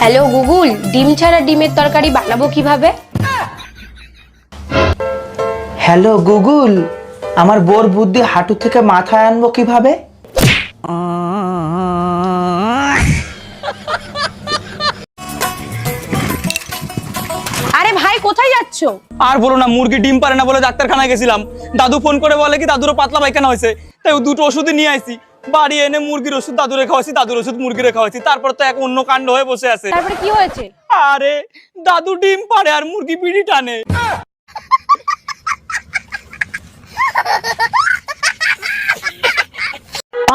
Hello Google, ডিম ছাড়া ডিমের তরকারি বানাবো কিভাবে? হ্যালো গুগল, আমার বোর বুদ্ধি হাঁটু থেকে মাথায় আনবো কিভাবে? আরে ভাই, কোথায় যাচ্ছো? আর বলো না, মুরগি ডিম পারে না বলে ডাক্তারখানায় গেছিলাম। দাদু ফোন করে বলে কি দাদুরও পাতলা পায়খানা হয়েছে, তাই দুটো ওষুধই নিয়ে আইছি। বাড়ি এনে মুরগির ওষুধ দাদুরে খাওয়াইছি, দাদুর ওষুধ মুরগিরে খাওয়াইছি। তারপর তো এক অন্য কাণ্ড হয়ে বসে আছে। তারপরে কি হয়েছে? আরে দাদু ডিম পারে আর মুরগি বিড়ি টানে।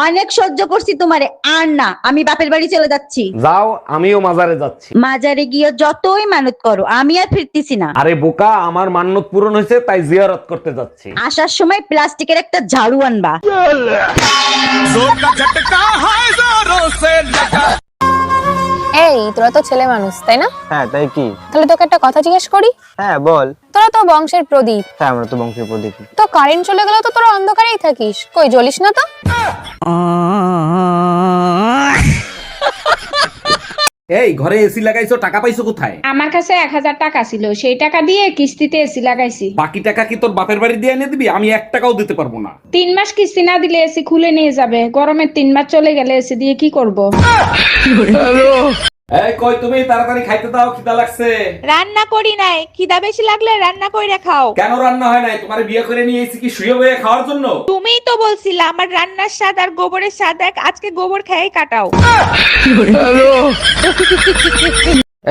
অনেক সহ্য করছি তোমারে, আর না, আমি বাপের বাড়ি চলে যাচ্ছি। যাও, আমিও মাজারে যাচ্ছি। মাজারে গিয়ে যতই মানত করো, আমি আর ফিরতেছি না। আরে বোকা, আমার মান্যত পূরণ হয়েছে তাই জিয়ারত করতে যাচ্ছি। আসার সময় প্লাস্টিকের একটা ঝাড়ু আনবা। এই, তোরা তো ছেলে মানুষ তাই না? হ্যাঁ, তাই কি? তাহলে তোকে একটা কথা জিজ্ঞেস করি। হ্যাঁ বল। তোরা তো বংশের প্রদীপ। হ্যাঁ, আমরা তো বংশের প্রদীপ। তো কারেন্ট চলে গেলে তো তোরা অন্ধকারেই থাকিস, কই জ্বলিস না তো? এই ঘরে এসি লাগাইছো, টাকা পাইছো কোথায়? আমার কাছে 1000 টাকা ছিল, সেই টাকা দিয়ে কিস্তিতে এসি লাগাইছি। বাকি টাকা কি তোর বাপের বাড়ি দিয়ে এনে দিবি? আমি 1 টাকাও দিতে পারবো না। 3 মাস কিস্তি না দিলে এসি খুলে নিয়ে যাবে। গরমের 3 মাস চলে গেলে এসি দিয়ে কি করব? এই কই তুমি, তাড়াতাড়ি খাইতে দাও, খিদা লাগছে। রান্না করি নাই, খিদা বেশি লাগলে রান্না কইরা খাও। কেন রান্না হয় নাই? তোমারে বিয়ে করে নিয়ে এসেছি কি শুয়ে বয়ে খাওয়ার জন্য? তুমিই তো বলছিলা আমার রান্নার স্বাদ আর গোবরের স্বাদ এক, আজকে গোবর খেয়ে কাটাও।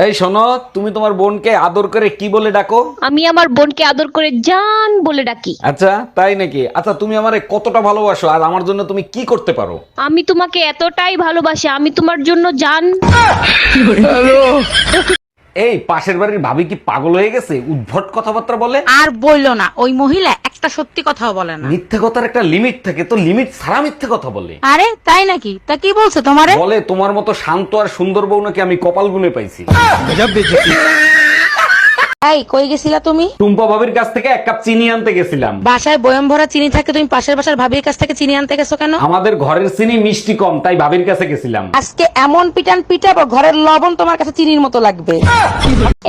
এই শোনো, তুমি তোমার বোনকে আদর করে কি বলে ডাকো? আমি আমার বোনকে আদর করে জান বলে ডাকি। আচ্ছা তাই নাকি? আচ্ছা তুমি আমারে কতটা ভালোবাসো আর আমার জন্য তুমি কি করতে পারো? আমি তোমাকে এতটাই ভালোবাসি, আমি তোমার জন্য জান। এই পাশের বাড়ির ভাবি কি পাগল হয়ে গেছে? উদ্ভট কথাবার্তা বলে। আর বললো না, ওই মহিলা একটা সত্যি কথাও বলে না। মিথ্যে কথার একটা লিমিট থাকে, তো লিমিট ছাড়া মিথ্যে কথা বলে। আরে তাই নাকি? তা কি বলছে তোমারে? বলে তোমার মতো শান্ত আর সুন্দর বউ নাকি আমি কপাল গুনে পাইছি। এই কই গেছিলা তুমি? টুম্পা ভাবির কাছ থেকে 1 কাপ চিনি আনতে গেছিলাম। বাসায় বয়ম ভরা চিনি থাকে, তুমি পাশের বাসার ভাবির কাছ থেকে চিনি আনতে গেছো কেন? আমাদের ঘরের চিনি মিষ্টি কম, তাই ভাবির কাছে গেছিলাম। আজকে এমন পিটান পিটাবো, ঘরের লবণ তোমার কাছে চিনির মতো লাগবে।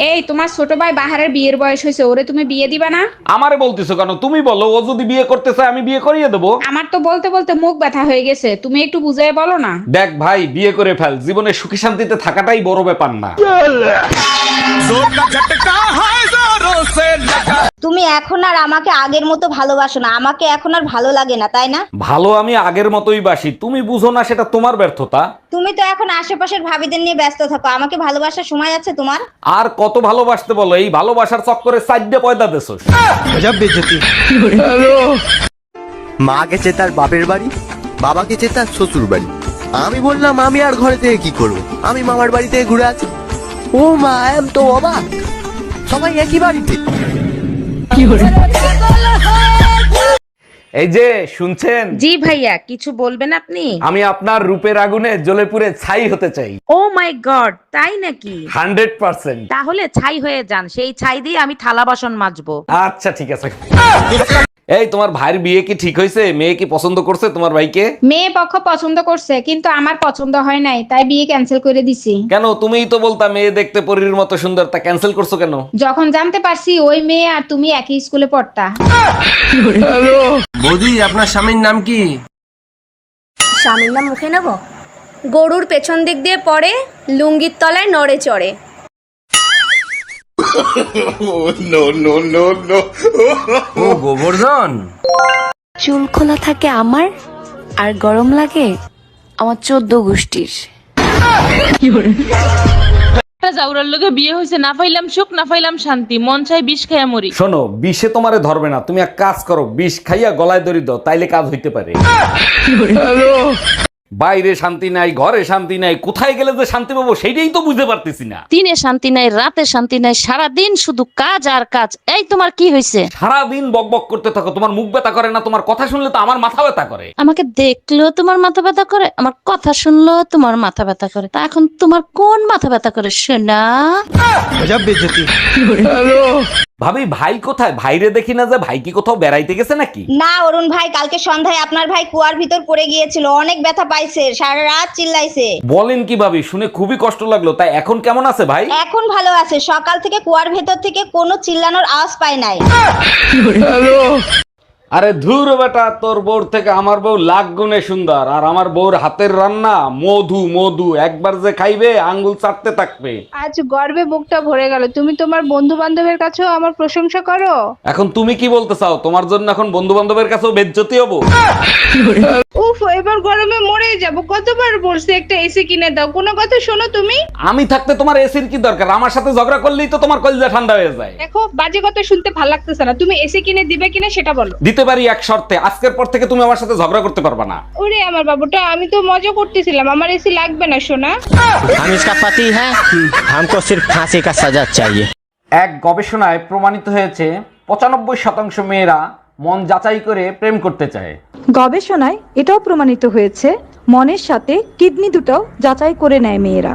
এই তোমার ছোট ভাই বাহারের বিয়ের বয়স হয়েছে, ওরে তুমি বিয়ে দিবা না? আমারে বলতেছো কেন? তুমি বলো, ও যদি বিয়ে করতে চায় আমি বিয়ে করিয়ে দেবো। আমার তো বলতে বলতে মুখ ব্যথা হয়ে গেছে, তুমি একটু বুঝিয়ে বলো না। দেখ ভাই, বিয়ে করে ফেল, জীবনে সুখী শান্তিতে থাকাটাই বড় ব্যাপার না। তুমি এখন আর আমাকে আগের মতো ভালোবাসো না, আমাকে এখন আর ভালো লাগে না, তাই না? ভালো আমি আগের মতোই বাসি, তুমি বুঝো না, সেটা তোমার ব্যর্থতা। তুমি তো এখন আশেপাশের ভাবিদের নিয়ে ব্যস্ত থাকো, আমাকে ভালোবাসার সময় আছে তোমার? আর কত ভালোবাসতে বলো? এই ভালোবাসার চক্করে 4 পয়দা দেছো। মা গেছে তার বাপের বাড়ি, বাবা গেছে তার শ্বশুর বাড়ি। আমি বললাম আমি আর ঘরে থেকে কি করব, আমি মামার বাড়ি থেকে ঘুরে আছি। ও মা, এম তো অবাক, সবাই একই বাড়িতে। এই যে শুনছেন? জি ভাইয়া, কিছু বলবেন আপনি? আমি আপনার রূপের আগুনে জ্বলে পুড়ে ছাই হতে চাই। ও মাই গড, তাই নাকি? 100%। তাহলে ছাই হয়ে যান, সেই ছাই দিয়ে আমি থালা বাসন মাজবো। আচ্ছা ঠিক আছে। এই তোমার ভাইয়ের বিয়ে কি ঠিক হয়েছে? মেয়ে কি পছন্দ করছে তোমার ভাইকে? মেয়ে পক্ষ পছন্দ করছে, কিন্তু আমার পছন্দ হয় নাই, তাই বিয়ে ক্যান্সেল করে দিছি। কেন? তুমিই তো বলতা মেয়ে দেখতে পরীর মতো সুন্দর, তা ক্যান্সেল করছো কেন? যখন জানতে পারছি ওই মেয়ে আর তুমি একই স্কুলে পড়তা। বৌদি, আপনার স্বামীর নাম কি? স্বামীর নাম মুখে নেব? গরুর পেছন দিক দিয়ে পড়ে, লুঙ্গির তলায় নড়ে চড়ে। ও গোবর্ধন। চুল খোলা থাকে আমার, আর গরম লাগে আমার 14 গোষ্ঠীর। জাউরার লোকে বিয়ে হয়েছে, না পাইলাম সুখ, না পাইলাম শান্তি, মন চাই বিষ খেয়ে মরি। শোনো, বিষে তোমারে ধরবে না, তুমি এক কাজ করো, বিষ খাইয়া গলায় দড়ি দাও, তাইলে কাজ হইতে পারে। বাইরে শান্তি নাই, ঘরে শান্তি নাই, কোথায় গেলে যে শান্তি পাবো সেইটাই তো বুঝতে পারতেছি না। দিনে শান্তি নাই, রাতে শান্তি নাই, সারাদিন শুধু কাজ আর কাজ। এই তোমার কি হয়েছে? সারাদিন বকবক করতে থাকো, তোমার মুখ ব্যথা করে না? তোমার কথা শুনলে তো আমার মাথা ব্যথা করে। আমাকে দেখলেও তোমার মাথা ব্যথা করে, আমার কথা শুনলেও তোমার মাথা ব্যথা করে। তা এখন তোমার কোন মাথা ব্যথা করে শোনা? ভাবি ভাই কোথায়? ভাইরে দেখি না যে, ভাই কি কোথাও বেড়াইতে গেছে নাকি? না অরুণ ভাই, কালকে সন্ধ্যায় আপনার ভাই কুয়ার ভিতর পড়ে গিয়েছিল, অনেক ব্যথা পাইছে, সারা রাত চিল্লাইছে। বলেন কি ভাবি, শুনে খুবই কষ্ট লাগলো। তাই এখন কেমন আছে ভাই? এখন ভালো আছে, সকাল থেকে কুয়ার ভেতর থেকে কোনো চিল্লানোর আওয়াজ পায় নাই। আরে ধুর বেটা, তোর বউর থেকে আমার বউ লাখ গুণে সুন্দর, আর আমার বউর হাতের রান্না মধু মধু, একবার যে খাইবে আঙ্গুল চাটতে থাকবে। আজ গর্বে বুকটা ভরে গেল, তুমি তোমার বন্ধু বান্ধবের কাছেও আমার প্রশংসা করো। এখন তুমি কি বলতে চাও? তোমার জন্য এখন বন্ধু বান্ধবের কাছেও বেজ্জতি হবো? উফ, এবার গরমে মরে যাব, কতবার বলছি একটা এসি কিনে দাও, কোনো কথা শোনো তুমি? আমি থাকতে তোমার এসির কি দরকার? আমার সাথে ঝগড়া করলেই তো তোমার কলিজা ঠান্ডা হয়ে যায়। দেখো, বাজে কথা শুনতে ভালো লাগতেছে না, তুমি এসি কিনে দিবে কিনা সেটা বলো। দিতে পারি এক শর্তে, আজকের পর থেকে তুমি আমার সাথে ঝগড়া করতে পারবা না। ওরে আমার বাবুটা, আমি তো মজা করতেছিলাম, আমার এসি লাগবে না সোনা। हम इसका पति है, हमको सिर्फ फांसी का सजा चाहिए। এক গবেষণায় প্রমাণিত হয়েছে 95% মেয়েরা মন যাচাই করে প্রেম করতে চায়। গবেষণায় এটাও প্রমাণিত হয়েছে মনের সাথে কিডনি দুটো যাচাই করে নেয় মেয়েরা।